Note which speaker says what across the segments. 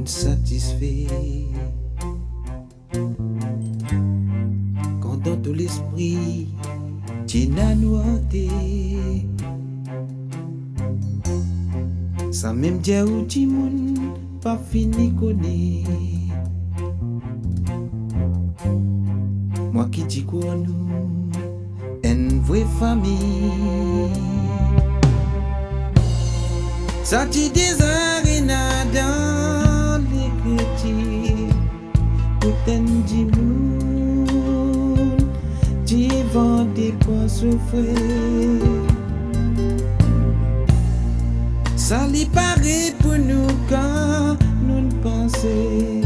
Speaker 1: nous satisfait. Quand dans tout l'esprit, tu n'as noté. Sans même dire où tu moun, pas fini connaît. Moi qui dis quoi nous, une vraie famille. Ça t'y désarena dans l'écriture. Tout un dit moun, t'y vendais quoi souffrir. Ça lui paraît pour nous quand nous ne pensons,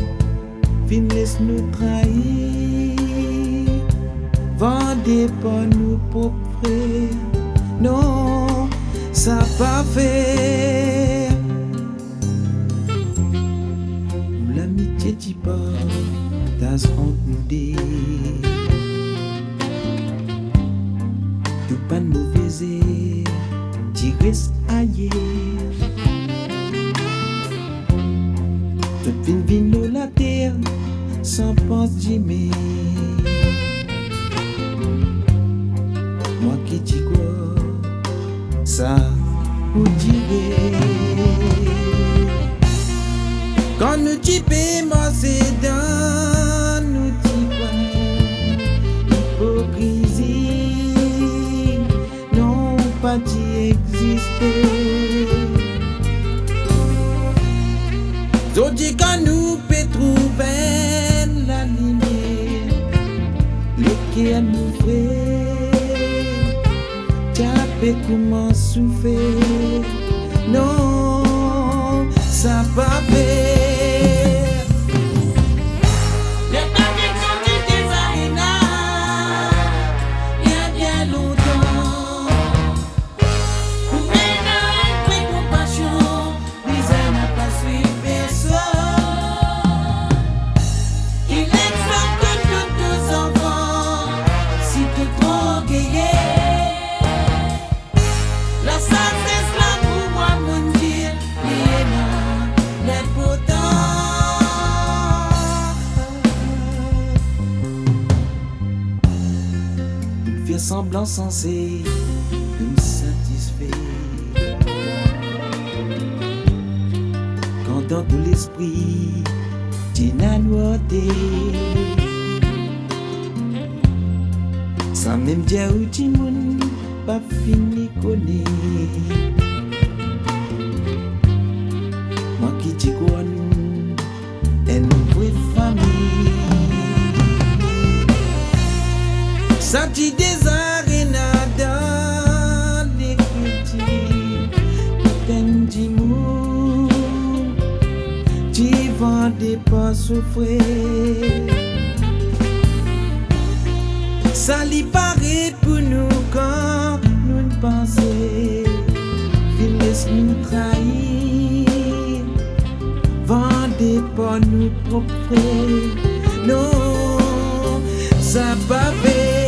Speaker 1: fin laisse nous trahir. Vendez pas nous propres frères, non, ça pas faire. L'amitié t'y pas, das honte nous dit. Tout pas de mauvais, t'y restes ailleurs. Toute vie nous la terre, sans pense d'aimer. Moi qui dis quoi, ça vous dirait. Quand nous typons, moi c'est dans nous quoi, hypocrisie, non pas d'y exister. So dis quand nous peut trouver la lumière, lequel nous fait, t'as comment souffrir, non, ça va faire. Faire semblant censé nous satisfaire. Quand dans tout l'esprit, tu n'as noté. Sans même dire où tu moun, pas fini connaître. Moi qui dis quoi nous, une vraie famille. Ça t'y désarena dans l'écriture. Tout un dit moun, t'y vendais pas souffrir. Ça lui paraît pour nous quand nous ne pensons, il laisse nous trahir. Vendez pas nous propres, non, ça pas fait.